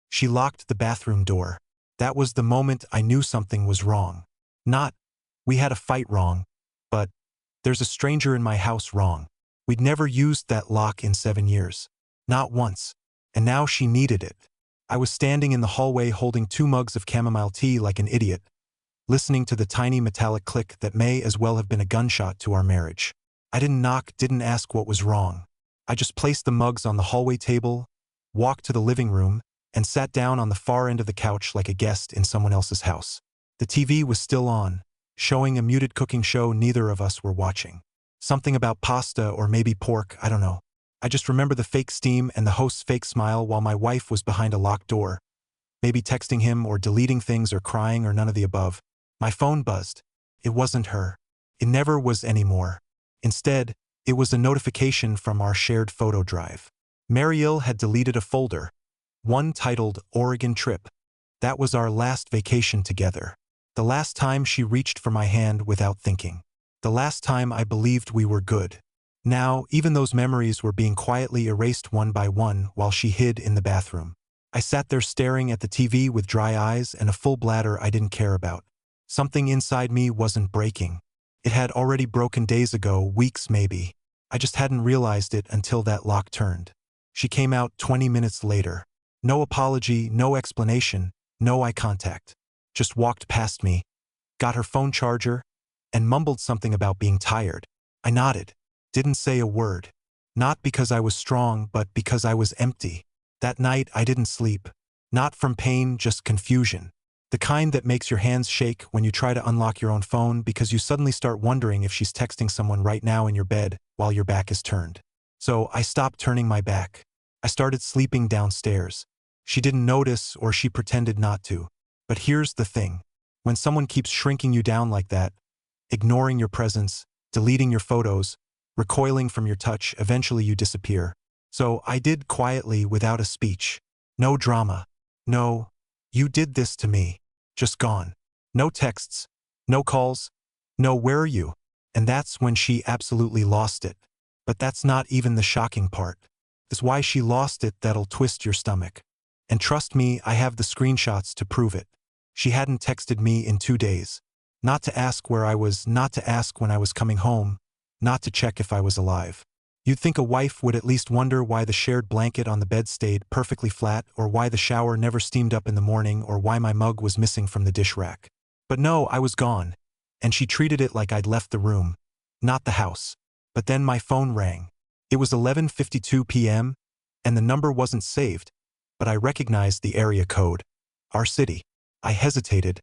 She locked the bathroom door. That was the moment I knew something was wrong. Not, we had a fight wrong, but there's a stranger in my house wrong. We'd never used that lock in 7 years. Not once. And now she needed it. I was standing in the hallway holding 2 mugs of chamomile tea like an idiot, listening to the tiny metallic click that may as well have been a gunshot to our marriage. I didn't knock, didn't ask what was wrong. I just placed the mugs on the hallway table, walked to the living room, and sat down on the far end of the couch like a guest in someone else's house. The TV was still on, showing a muted cooking show neither of us were watching. Something about pasta or maybe pork, I don't know. I just remember the fake steam and the host's fake smile while my wife was behind a locked door, maybe texting him or deleting things or crying or none of the above. My phone buzzed. It wasn't her. It never was anymore. Instead, it was a notification from our shared photo drive. Mariel had deleted a folder, one titled Oregon Trip. That was our last vacation together. The last time she reached for my hand without thinking. The last time I believed we were good. Now, even those memories were being quietly erased one by one while she hid in the bathroom. I sat there staring at the TV with dry eyes and a full bladder I didn't care about. Something inside me wasn't breaking. It had already broken days ago, weeks maybe. I just hadn't realized it until that lock turned. She came out 20 minutes later. No apology, no explanation, no eye contact. Just walked past me, got her phone charger, and mumbled something about being tired. I nodded. Didn't say a word. Not because I was strong, but because I was empty. That night I didn't sleep. Not from pain, just confusion. The kind that makes your hands shake when you try to unlock your own phone because you suddenly start wondering if she's texting someone right now in your bed while your back is turned. So I stopped turning my back. I started sleeping downstairs. She didn't notice or she pretended not to. But here's the thing. When someone keeps shrinking you down like that, ignoring your presence, deleting your photos, recoiling from your touch, eventually you disappear. So I did quietly without a speech. No drama. No, you did this to me. Just gone. No texts. No calls. No where are you? And that's when she absolutely lost it. But that's not even the shocking part. It's why she lost it that'll twist your stomach. And trust me, I have the screenshots to prove it. She hadn't texted me in 2 days. Not to ask where I was, not to ask when I was coming home, not to check if I was alive. You'd think a wife would at least wonder why the shared blanket on the bed stayed perfectly flat or why the shower never steamed up in the morning or why my mug was missing from the dish rack. But no, I was gone. And she treated it like I'd left the room, not the house. But then my phone rang. It was 11:52 p.m., and the number wasn't saved, but I recognized the area code. Our city. I hesitated,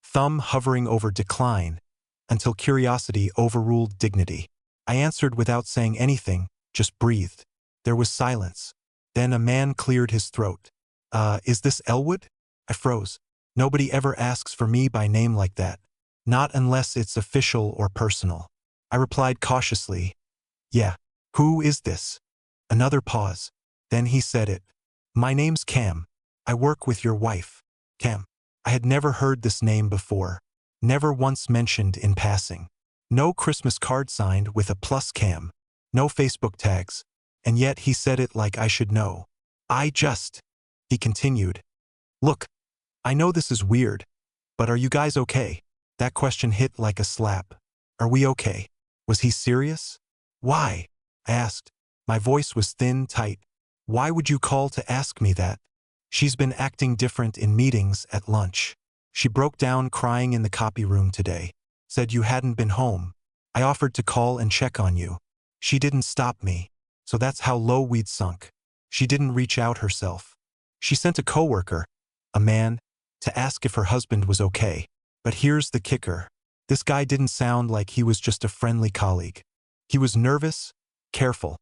thumb hovering over decline, until curiosity overruled dignity. I answered without saying anything, just breathed. There was silence. Then a man cleared his throat. Is this Elwood? I froze. Nobody ever asks for me by name like that. Not unless it's official or personal. I replied cautiously, yeah. Who is this? Another pause. Then he said it. My name's Cam. I work with your wife. Cam. I had never heard this name before. Never once mentioned in passing. No Christmas card signed with a plus Cam. No Facebook tags. And yet he said it like I should know. He continued. Look, I know this is weird, but are you guys okay? That question hit like a slap. Are we okay? Was he serious? Why? I asked. My voice was thin, tight. Why would you call to ask me that? She's been acting different in meetings at lunch. She broke down crying in the copy room today. Said you hadn't been home. I offered to call and check on you. She didn't stop me. So that's how low we'd sunk. She didn't reach out herself. She sent a coworker, a man, to ask if her husband was okay. But here's the kicker. This guy didn't sound like he was just a friendly colleague. He was nervous, careful,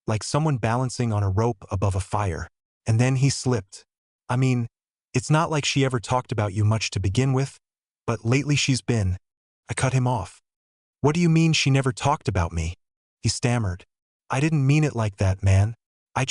like someone balancing on a rope above a fire. And then he slipped. I mean, it's not like she ever talked about you much to begin with, but lately she's been. I cut him off. What do you mean she never talked about me? He stammered. I didn't mean it like that, man. I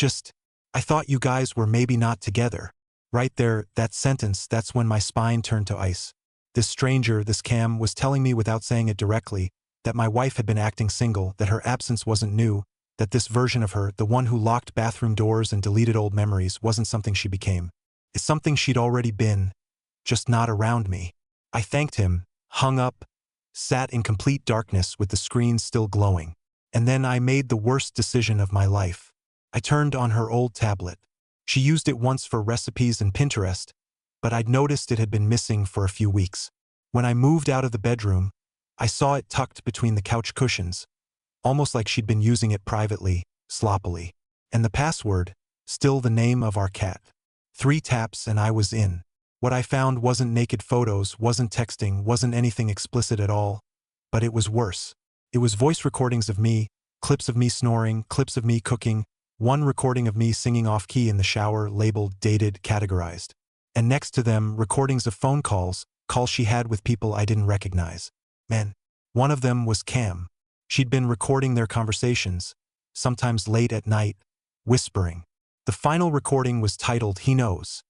thought you guys were maybe not together. Right there, that sentence, that's when my spine turned to ice. This stranger, this Cam, was telling me without saying it directly, that my wife had been acting single, that her absence wasn't new, that this version of her, the one who locked bathroom doors and deleted old memories, wasn't something she became. It's something she'd already been, just not around me. I thanked him, hung up, sat in complete darkness with the screen still glowing. And then I made the worst decision of my life. I turned on her old tablet. She used it once for recipes and Pinterest, but I'd noticed it had been missing for a few weeks. When I moved out of the bedroom, I saw it tucked between the couch cushions, almost like she'd been using it privately, sloppily. And the password, still the name of our cat. 3 taps and I was in. What I found wasn't naked photos, wasn't texting, wasn't anything explicit at all. But it was worse. It was voice recordings of me, clips of me snoring, clips of me cooking, one recording of me singing off-key in the shower labeled dated, categorized. And next to them, recordings of phone calls she had with people I didn't recognize. Man, one of them was Cam. She'd been recording their conversations, sometimes late at night, whispering. The final recording was titled He Knows,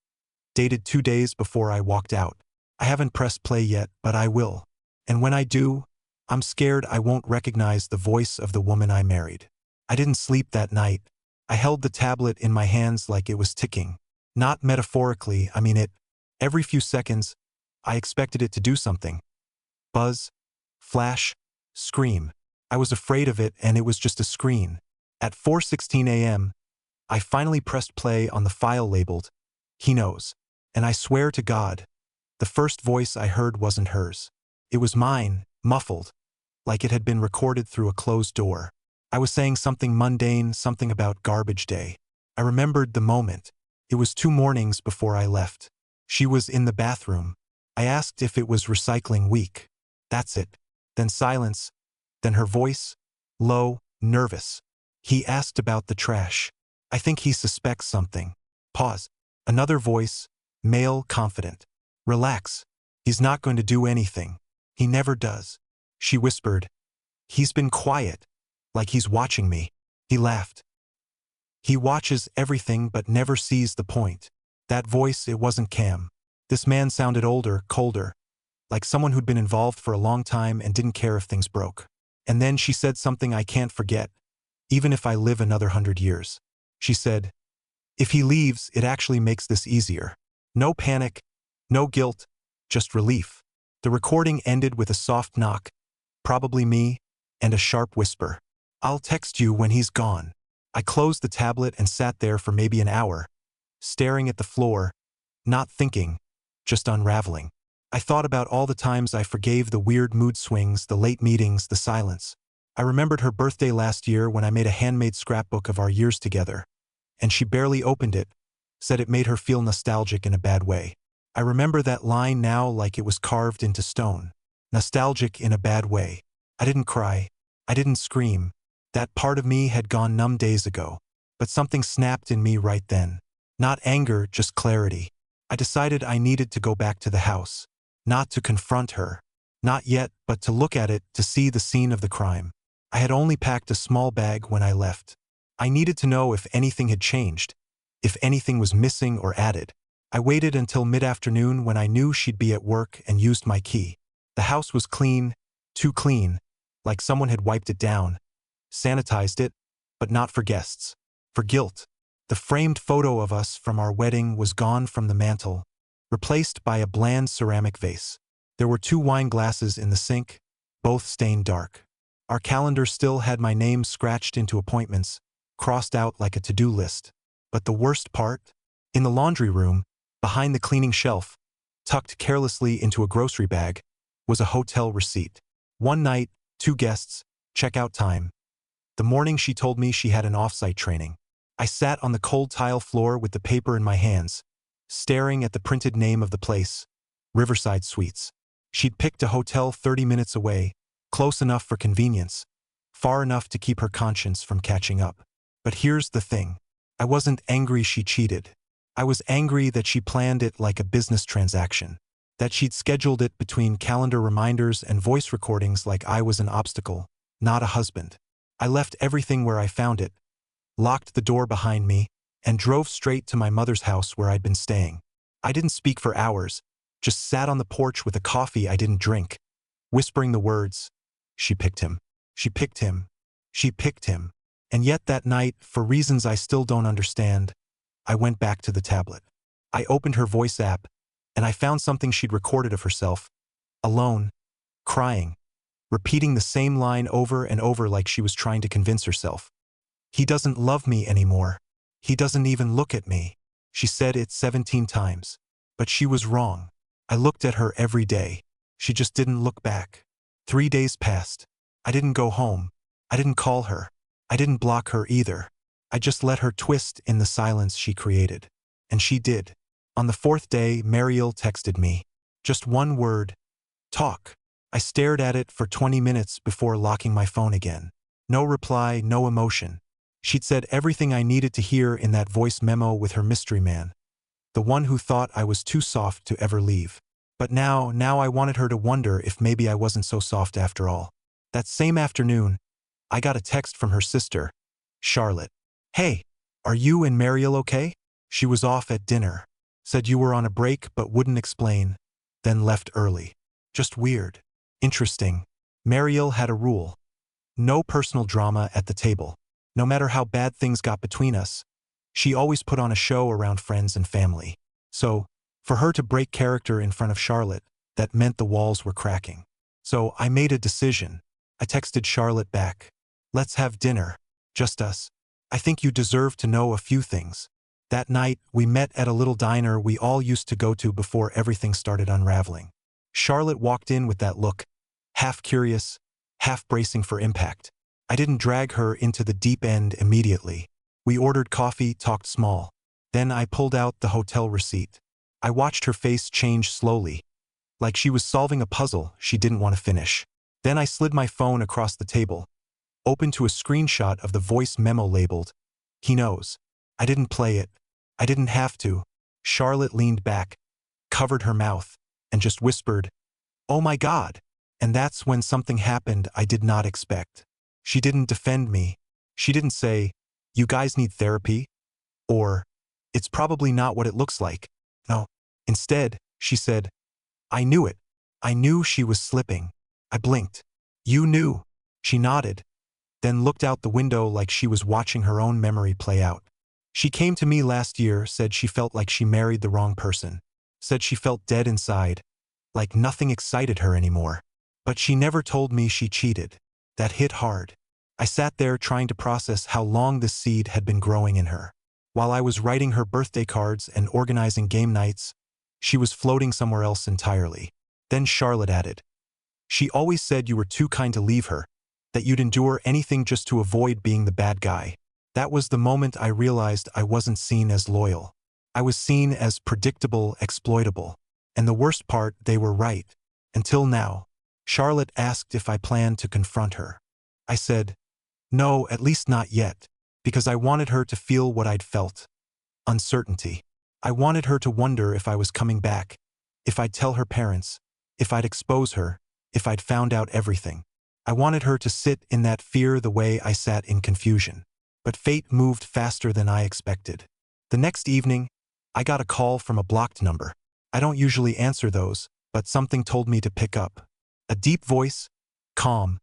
dated 2 days before I walked out. I haven't pressed play yet, but I will. And when I do, I'm scared I won't recognize the voice of the woman I married. I didn't sleep that night. I held the tablet in my hands like it was ticking. Not metaphorically, I mean it. Every few seconds, I expected it to do something. Buzz, flash, scream. I was afraid of it, and it was just a screen. At 4:16 a.m., I finally pressed play on the file labeled He Knows. And I swear to God, the first voice I heard wasn't hers. It was mine, muffled, like it had been recorded through a closed door. I was saying something mundane, something about garbage day. I remembered the moment. It was 2 mornings before I left. She was in the bathroom. I asked if it was recycling week. That's it. Then silence. Then her voice, low, nervous. He asked about the trash. I think he suspects something. Pause. Another voice, male, confident. Relax. He's not going to do anything. He never does. She whispered. He's been quiet. Like he's watching me. He laughed. He watches everything but never sees the point. That voice, it wasn't Cam. This man sounded older, colder, like someone who'd been involved for a long time and didn't care if things broke. And then she said something I can't forget, even if I live another 100 years. She said, if he leaves, it actually makes this easier. No panic, no guilt, just relief. The recording ended with a soft knock, probably me, and a sharp whisper. I'll text you when he's gone. I closed the tablet and sat there for maybe an hour, staring at the floor, not thinking, just unraveling. I thought about all the times I forgave the weird mood swings, the late meetings, the silence. I remembered her birthday last year when I made a handmade scrapbook of our years together, and she barely opened it, said it made her feel nostalgic in a bad way. I remember that line now like it was carved into stone. Nostalgic in a bad way. I didn't cry. I didn't scream. That part of me had gone numb days ago. But something snapped in me right then. Not anger, just clarity. I decided I needed to go back to the house. Not to confront her. Not yet, but to look at it, to see the scene of the crime. I had only packed a small bag when I left. I needed to know if anything had changed, if anything was missing or added. I waited until mid-afternoon when I knew she'd be at work and used my key. The house was clean, too clean, like someone had wiped it down, sanitized it, but not for guests, for guilt. The framed photo of us from our wedding was gone from the mantel, replaced by a bland ceramic vase. There were 2 wine glasses in the sink, both stained dark. Our calendar still had my name scratched into appointments, crossed out like a to-do list. But the worst part? In the laundry room, behind the cleaning shelf, tucked carelessly into a grocery bag, was a hotel receipt. 1 night, 2 guests, checkout time. The morning she told me she had an off-site training. I sat on the cold tile floor with the paper in my hands, staring at the printed name of the place, Riverside Suites. She'd picked a hotel 30 minutes away, close enough for convenience, far enough to keep her conscience from catching up. But here's the thing. I wasn't angry she cheated. I was angry that she planned it like a business transaction, that she'd scheduled it between calendar reminders and voice recordings like I was an obstacle, not a husband. I left everything where I found it, locked the door behind me, and drove straight to my mother's house where I'd been staying. I didn't speak for hours, just sat on the porch with a coffee I didn't drink, whispering the words, she picked him, she picked him, she picked him. And yet that night, for reasons I still don't understand, I went back to the tablet. I opened her voice app, and I found something she'd recorded of herself, alone, crying, repeating the same line over and over like she was trying to convince herself. He doesn't love me anymore. He doesn't even look at me. She said it 17 times. But she was wrong. I looked at her every day. She just didn't look back. 3 days passed. I didn't go home. I didn't call her. I didn't block her either. I just let her twist in the silence she created. And she did. On the 4th day, Mariel texted me. Just one word. Talk. I stared at it for 20 minutes before locking my phone again. No reply, no emotion. She'd said everything I needed to hear in that voice memo with her mystery man. The one who thought I was too soft to ever leave. But now I wanted her to wonder if maybe I wasn't so soft after all. That same afternoon, I got a text from her sister, Charlotte. Hey, are you and Mariel okay? She was off at dinner. Said you were on a break but wouldn't explain. Then left early. Just weird. Interesting. Mariel had a rule. No personal drama at the table. No matter how bad things got between us, she always put on a show around friends and family. So, for her to break character in front of Charlotte, that meant the walls were cracking. So I made a decision. I texted Charlotte back. Let's have dinner. Just us. I think you deserve to know a few things. That night, we met at a little diner we all used to go to before everything started unraveling. Charlotte walked in with that look, half curious, half bracing for impact. I didn't drag her into the deep end immediately. We ordered coffee, talked small. Then I pulled out the hotel receipt. I watched her face change slowly, like she was solving a puzzle she didn't want to finish. Then I slid my phone across the table, opened to a screenshot of the voice memo labeled, "He knows." I didn't play it. I didn't have to. Charlotte leaned back, covered her mouth, and just whispered, "Oh my God." And that's when something happened I did not expect. She didn't defend me. She didn't say, "You guys need therapy," or, "It's probably not what it looks like." No. Instead, she said, "I knew it. I knew she was slipping." I blinked. "You knew?" She nodded, then looked out the window like she was watching her own memory play out. "She came to me last year, said she felt like she married the wrong person. Said she felt dead inside, like nothing excited her anymore. But she never told me she cheated." That hit hard. I sat there trying to process how long this seed had been growing in her. While I was writing her birthday cards and organizing game nights, she was floating somewhere else entirely. Then Charlotte added, "She always said you were too kind to leave her, that you'd endure anything just to avoid being the bad guy." That was the moment I realized I wasn't seen as loyal. I was seen as predictable, exploitable. And the worst part, they were right. Until now. Charlotte asked if I planned to confront her. I said, no, at least not yet, because I wanted her to feel what I'd felt. Uncertainty. I wanted her to wonder if I was coming back, if I'd tell her parents, if I'd expose her, if I'd found out everything. I wanted her to sit in that fear the way I sat in confusion. But fate moved faster than I expected. The next evening, I got a call from a blocked number. I don't usually answer those, but something told me to pick up. A deep voice, calm,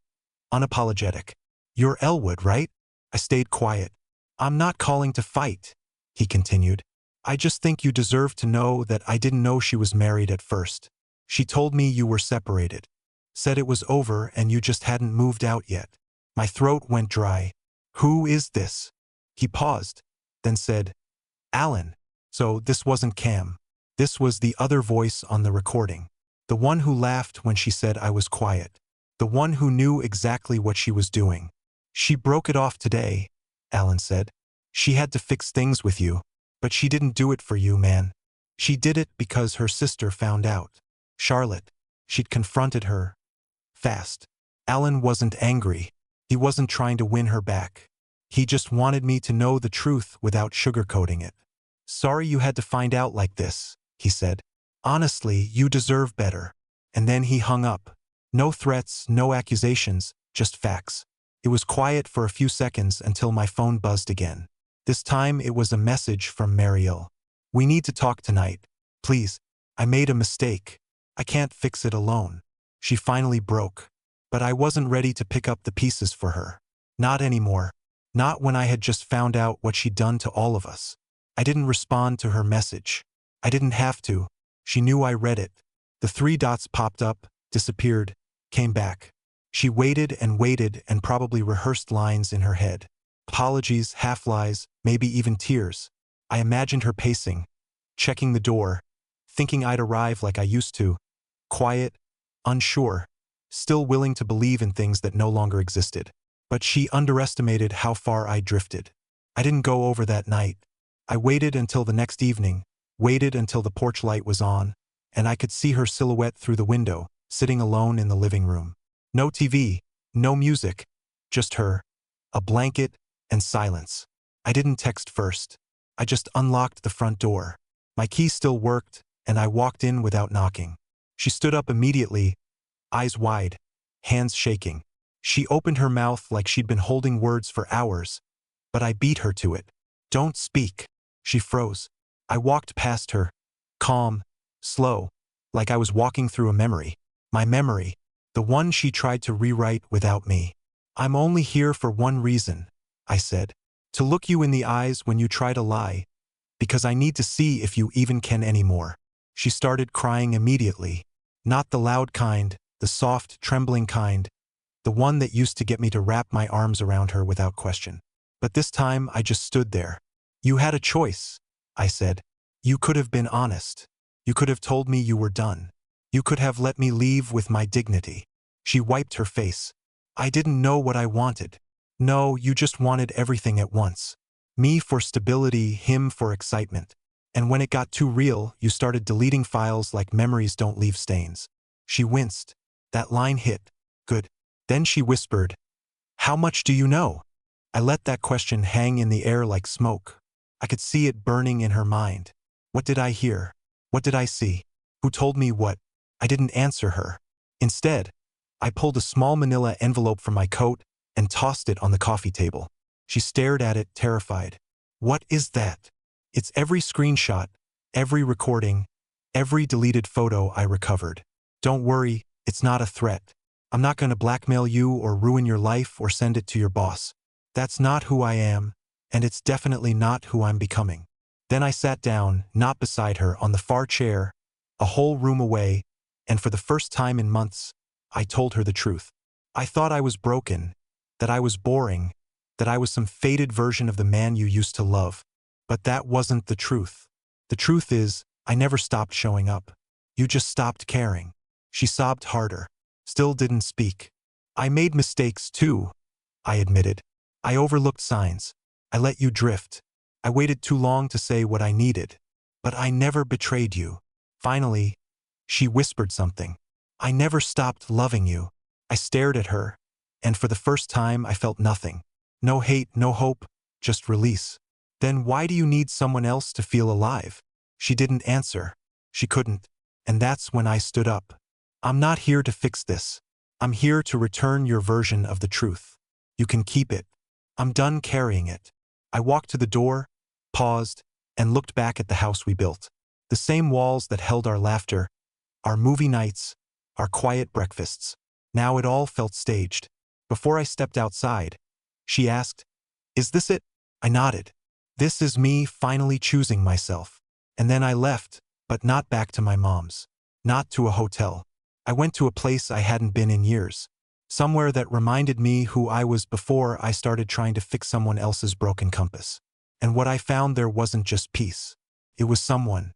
unapologetic. "You're Elwood, right?" I stayed quiet. "I'm not calling to fight," he continued. "I just think you deserve to know that I didn't know she was married at first. She told me you were separated. Said it was over and you just hadn't moved out yet." My throat went dry. "Who is this?" He paused, then said, "Alan." So this wasn't Cam. This was the other voice on the recording. The one who laughed when she said I was quiet. The one who knew exactly what she was doing. "She broke it off today," Alan said. "She had to fix things with you. But she didn't do it for you, man. She did it because her sister found out. Charlotte. She'd confronted her. Fast." Alan wasn't angry. He wasn't trying to win her back. He just wanted me to know the truth without sugarcoating it. "Sorry you had to find out like this," he said. "Honestly, you deserve better." And then he hung up. No threats, no accusations, just facts. It was quiet for a few seconds until my phone buzzed again. This time it was a message from Mariel. "We need to talk tonight. Please. I made a mistake. I can't fix it alone." She finally broke. But I wasn't ready to pick up the pieces for her. Not anymore. Not when I had just found out what she'd done to all of us. I didn't respond to her message. I didn't have to. She knew I read it. The three dots popped up, disappeared, came back. She waited and probably rehearsed lines in her head. Apologies, half-lies, maybe even tears. I imagined her pacing, checking the door, thinking I'd arrive like I used to, quiet, unsure, still willing to believe in things that no longer existed. But she underestimated how far I drifted. I didn't go over that night. I waited until the next evening, waited until the porch light was on, and I could see her silhouette through the window, sitting alone in the living room. No TV, no music, just her, a blanket, and silence. I didn't text first. I just unlocked the front door. My key still worked, and I walked in without knocking. She stood up immediately, eyes wide, hands shaking. She opened her mouth like she'd been holding words for hours, but I beat her to it. Don't speak. She froze. I walked past her, calm, slow, like I was walking through a memory. My memory, the one she tried to rewrite without me. I'm only here for one reason, I said. To look you in the eyes when you try to lie, because I need to see if you even can anymore. She started crying immediately. Not the loud kind, the soft, trembling kind, the one that used to get me to wrap my arms around her without question. But this time I just stood there. You had a choice, I said. You could have been honest. You could have told me you were done. You could have let me leave with my dignity. She wiped her face. I didn't know what I wanted. No, you just wanted everything at once. Me for stability, him for excitement. And when it got too real, you started deleting files like memories don't leave stains. She winced. That line hit. Good. Then she whispered, "How much do you know?" I let that question hang in the air like smoke. I could see it burning in her mind. What did I hear? What did I see? Who told me what? I didn't answer her. Instead, I pulled a small manila envelope from my coat and tossed it on the coffee table. She stared at it, terrified. What is that? It's every screenshot, every recording, every deleted photo I recovered. Don't worry, it's not a threat. I'm not going to blackmail you or ruin your life or send it to your boss. That's not who I am, and it's definitely not who I'm becoming. Then I sat down, not beside her, on the far chair, a whole room away, and for the first time in months, I told her the truth. I thought I was broken, that I was boring, that I was some faded version of the man you used to love. But that wasn't the truth. The truth is, I never stopped showing up. You just stopped caring. She sobbed harder, still didn't speak. I made mistakes too, I admitted. I overlooked signs. I let you drift. I waited too long to say what I needed. But I never betrayed you. Finally, she whispered something. I never stopped loving you. I stared at her, and for the first time I felt nothing. No hate, no hope, just release. Then why do you need someone else to feel alive? She didn't answer. She couldn't. And that's when I stood up. I'm not here to fix this. I'm here to return your version of the truth. You can keep it. I'm done carrying it. I walked to the door, paused, and looked back at the house we built. The same walls that held our laughter, our movie nights, our quiet breakfasts. Now it all felt staged. Before I stepped outside, she asked, "Is this it?" I nodded. This is me finally choosing myself. And then I left, but not back to my mom's. Not to a hotel. I went to a place I hadn't been in years. Somewhere that reminded me who I was before I started trying to fix someone else's broken compass. And what I found there wasn't just peace. It was someone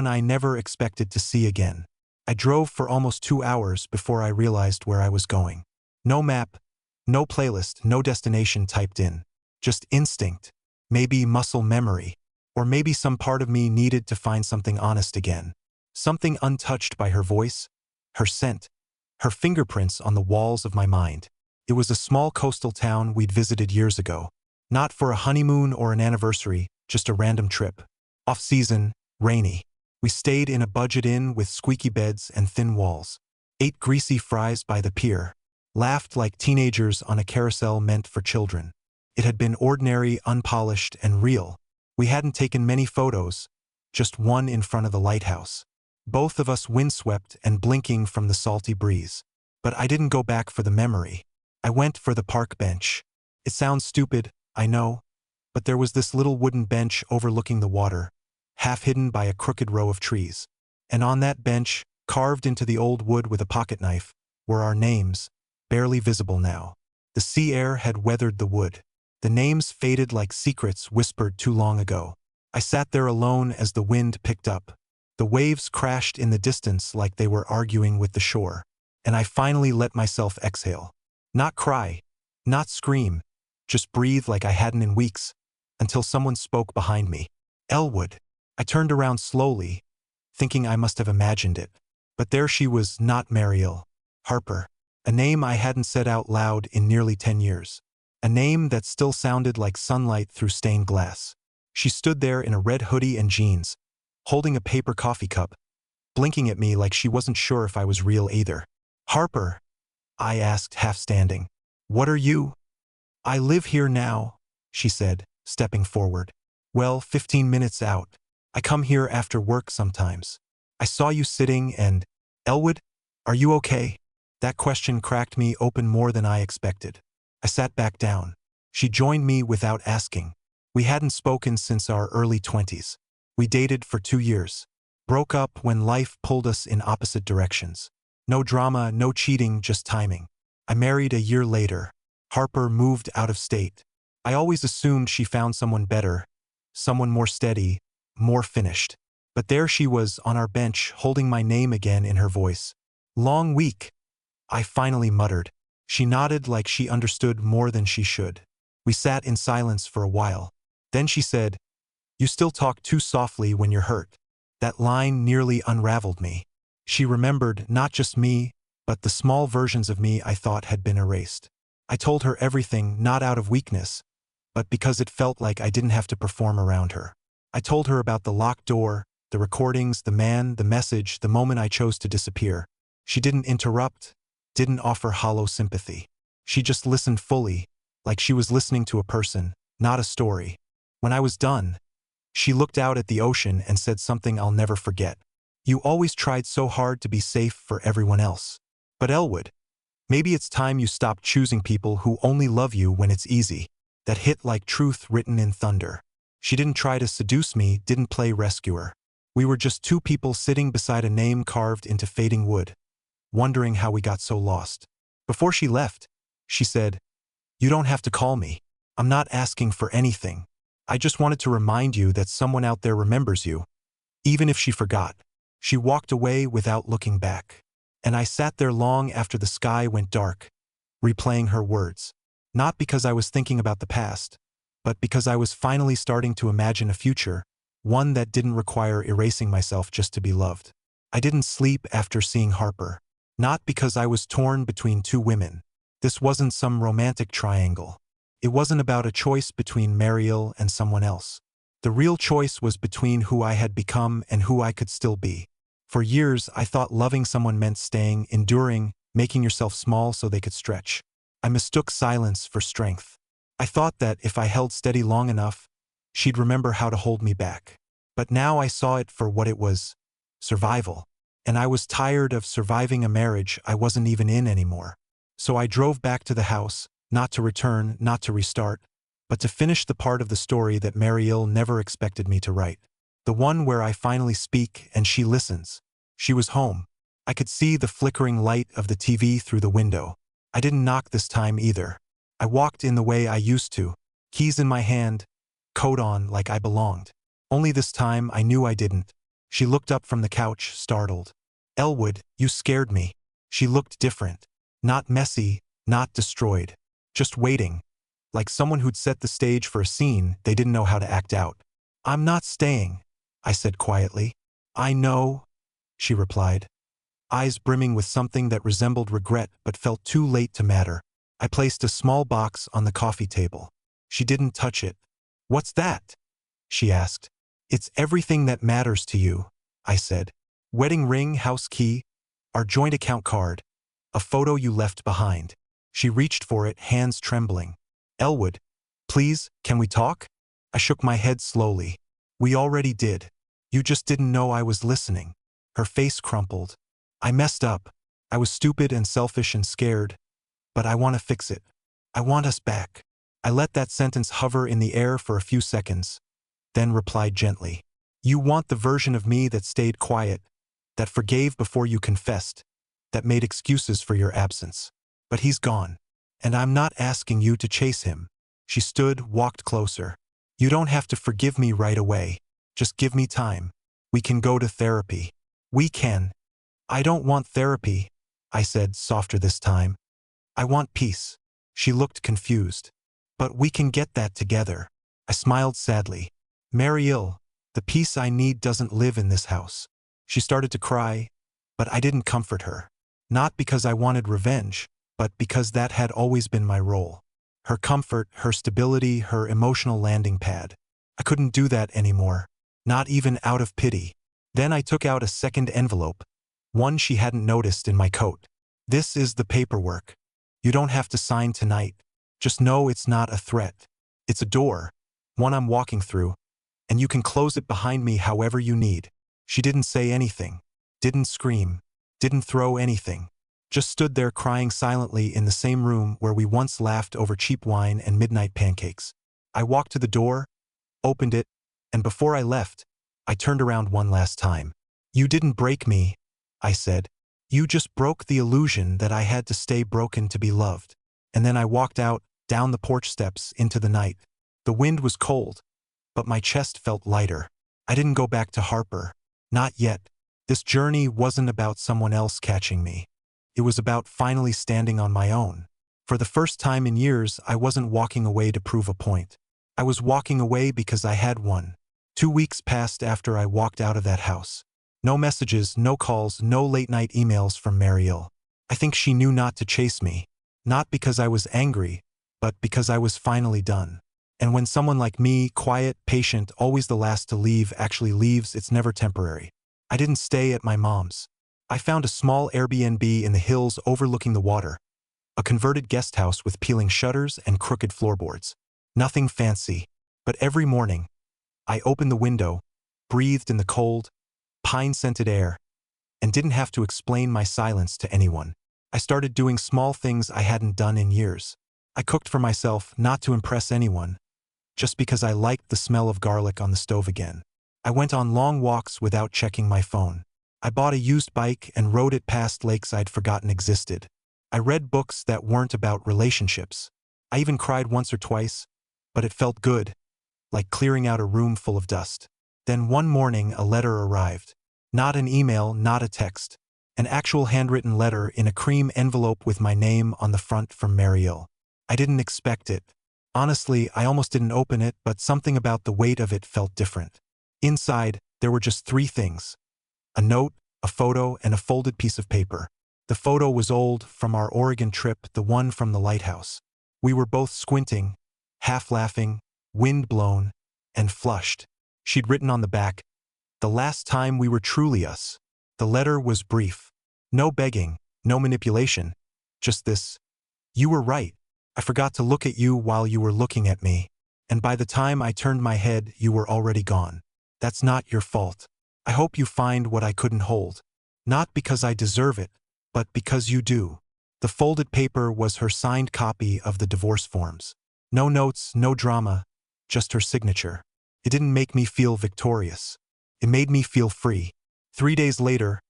I never expected to see again. I drove for almost 2 hours before I realized where I was going. No map, no playlist, no destination typed in. Just instinct, maybe muscle memory, or maybe some part of me needed to find something honest again. Something untouched by her voice, her scent, her fingerprints on the walls of my mind. It was a small coastal town we'd visited years ago. Not for a honeymoon or an anniversary, just a random trip. Off-season, rainy. We stayed in a budget inn with squeaky beds and thin walls. Ate greasy fries by the pier. Laughed like teenagers on a carousel meant for children. It had been ordinary, unpolished, and real. We hadn't taken many photos, just one in front of the lighthouse. Both of us windswept and blinking from the salty breeze. But I didn't go back for the memory. I went for the park bench. It sounds stupid, I know, but there was this little wooden bench overlooking the water, half hidden by a crooked row of trees. And on that bench, carved into the old wood with a pocket knife, were our names, barely visible now. The sea air had weathered the wood. The names faded like secrets whispered too long ago. I sat there alone as the wind picked up. The waves crashed in the distance like they were arguing with the shore. And I finally let myself exhale. Not cry, not scream, just breathe like I hadn't in weeks, until someone spoke behind me. Elwood. I turned around slowly, thinking I must have imagined it. But there she was, not Mariel. Harper. A name I hadn't said out loud in nearly 10 years. A name that still sounded like sunlight through stained glass. She stood there in a red hoodie and jeans, holding a paper coffee cup, blinking at me like she wasn't sure if I was real either. Harper, I asked, half standing. What are you? I live here now, she said, stepping forward. Well, 15 minutes out. I come here after work sometimes. I saw you sitting and… Elwood, are you okay? That question cracked me open more than I expected. I sat back down. She joined me without asking. We hadn't spoken since our early 20s. We dated for 2 years. Broke up when life pulled us in opposite directions. No drama, no cheating, just timing. I married a year later. Harper moved out of state. I always assumed she found someone better, someone more steady, more finished. But there she was on our bench, holding my name again in her voice. Long week, I finally muttered. She nodded like she understood more than she should. We sat in silence for a while. Then she said, You still talk too softly when you're hurt. That line nearly unraveled me. She remembered not just me, but the small versions of me I thought had been erased. I told her everything, not out of weakness, but because it felt like I didn't have to perform around her. I told her about the locked door, the recordings, the man, the message, the moment I chose to disappear. She didn't interrupt, didn't offer hollow sympathy. She just listened fully, like she was listening to a person, not a story. When I was done, she looked out at the ocean and said something I'll never forget. You always tried so hard to be safe for everyone else. But Elwood, maybe it's time you stopped choosing people who only love you when it's easy. That hit like truth written in thunder. She didn't try to seduce me, didn't play rescuer. We were just two people sitting beside a name carved into fading wood, wondering how we got so lost. Before she left, she said, You don't have to call me. I'm not asking for anything. I just wanted to remind you that someone out there remembers you, even if she forgot. She walked away without looking back. And I sat there long after the sky went dark, replaying her words. Not because I was thinking about the past, but because I was finally starting to imagine a future, one that didn't require erasing myself just to be loved. I didn't sleep after seeing Harper. Not because I was torn between two women. This wasn't some romantic triangle. It wasn't about a choice between Mariel and someone else. The real choice was between who I had become and who I could still be. For years, I thought loving someone meant staying, enduring, making yourself small so they could stretch. I mistook silence for strength. I thought that if I held steady long enough, she'd remember how to hold me back. But now I saw it for what it was: survival. And I was tired of surviving a marriage I wasn't even in anymore. So I drove back to the house, not to return, not to restart, but to finish the part of the story that Mariel never expected me to write. The one where I finally speak and she listens. She was home. I could see the flickering light of the TV through the window. I didn't knock this time either. I walked in the way I used to, keys in my hand, coat on like I belonged. Only this time I knew I didn't. She looked up from the couch, startled. Elwood, you scared me. She looked different. Not messy, not destroyed. Just waiting. Like someone who'd set the stage for a scene they didn't know how to act out. I'm not staying, I said quietly. I know, she replied, eyes brimming with something that resembled regret but felt too late to matter. I placed a small box on the coffee table. She didn't touch it. What's that? She asked. It's everything that matters to you, I said. Wedding ring, house key, our joint account card, a photo you left behind. She reached for it, hands trembling. Elwood, please, can we talk? I shook my head slowly. We already did. You just didn't know I was listening. Her face crumpled. I messed up. I was stupid and selfish and scared. But I want to fix it. I want us back. I let that sentence hover in the air for a few seconds, then replied gently. You want the version of me that stayed quiet, that forgave before you confessed, that made excuses for your absence. But he's gone. And I'm not asking you to chase him. She stood, walked closer. You don't have to forgive me right away. Just give me time. We can go to therapy. We can. I don't want therapy, I said, softer this time. I want peace. She looked confused. But we can get that together. I smiled sadly. Mariel, the peace I need doesn't live in this house. She started to cry, but I didn't comfort her. Not because I wanted revenge, but because that had always been my role. Her comfort, her stability, her emotional landing pad. I couldn't do that anymore. Not even out of pity. Then I took out a second envelope, one she hadn't noticed in my coat. This is the paperwork. You don't have to sign tonight. Just know it's not a threat. It's a door, one I'm walking through, and you can close it behind me however you need. She didn't say anything, didn't scream, didn't throw anything. Just stood there crying silently in the same room where we once laughed over cheap wine and midnight pancakes. I walked to the door, opened it, and before I left, I turned around one last time. You didn't break me, I said. You just broke the illusion that I had to stay broken to be loved. And then I walked out, down the porch steps, into the night. The wind was cold, but my chest felt lighter. I didn't go back to Harper. Not yet. This journey wasn't about someone else catching me. It was about finally standing on my own. For the first time in years, I wasn't walking away to prove a point. I was walking away because I had one. 2 weeks passed after I walked out of that house. No messages, no calls, no late-night emails from Mariel. I think she knew not to chase me. Not because I was angry, but because I was finally done. And when someone like me, quiet, patient, always the last to leave, actually leaves, it's never temporary. I didn't stay at my mom's. I found a small Airbnb in the hills overlooking the water, a converted guest house with peeling shutters and crooked floorboards. Nothing fancy, but every morning, I opened the window, breathed in the cold, pine-scented air, and didn't have to explain my silence to anyone. I started doing small things I hadn't done in years. I cooked for myself, not to impress anyone, just because I liked the smell of garlic on the stove again. I went on long walks without checking my phone. I bought a used bike and rode it past lakes I'd forgotten existed. I read books that weren't about relationships. I even cried once or twice, but it felt good, like clearing out a room full of dust. Then one morning a letter arrived. Not an email, not a text. An actual handwritten letter in a cream envelope with my name on the front from Mariel. I didn't expect it. Honestly, I almost didn't open it, but something about the weight of it felt different. Inside, there were just 3 things. A note, a photo, and a folded piece of paper. The photo was old, from our Oregon trip, the one from the lighthouse. We were both squinting, half laughing, wind-blown, and flushed. She'd written on the back, "The last time we were truly us." The letter was brief. No begging, no manipulation. Just this: "You were right. I forgot to look at you while you were looking at me. And by the time I turned my head, you were already gone. That's not your fault. I hope you find what I couldn't hold. Not because I deserve it, but because you do." The folded paper was her signed copy of the divorce forms. No notes, no drama, just her signature. It didn't make me feel victorious. It made me feel free. 3 days later,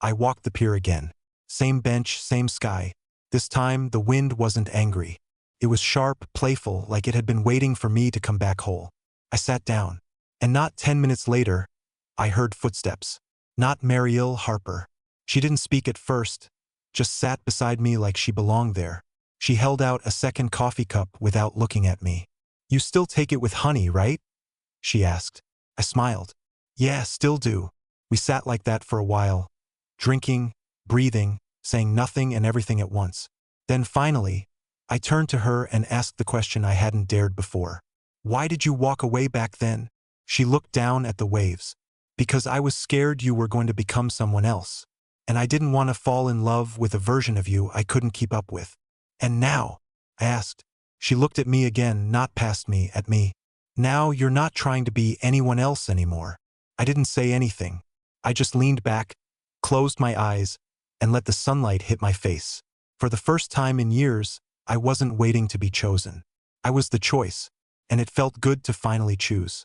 I walked the pier again. Same bench, same sky. This time, the wind wasn't angry. It was sharp, playful, like it had been waiting for me to come back whole. I sat down. And not 10 minutes later, I heard footsteps. Not Mariel Harper. She didn't speak at first, just sat beside me like she belonged there. She held out a second coffee cup without looking at me. "You still take it with honey, right?" she asked. I smiled. "Yeah, still do." We sat like that for a while, drinking, breathing, saying nothing and everything at once. Then finally, I turned to her and asked the question I hadn't dared before. "Why did you walk away back then?" She looked down at the waves. "Because I was scared you were going to become someone else. And I didn't want to fall in love with a version of you I couldn't keep up with." "And now?" I asked. She looked at me again, not past me, at me. "Now you're not trying to be anyone else anymore." I didn't say anything. I just leaned back, closed my eyes, and let the sunlight hit my face. For the first time in years, I wasn't waiting to be chosen. I was the choice, and it felt good to finally choose.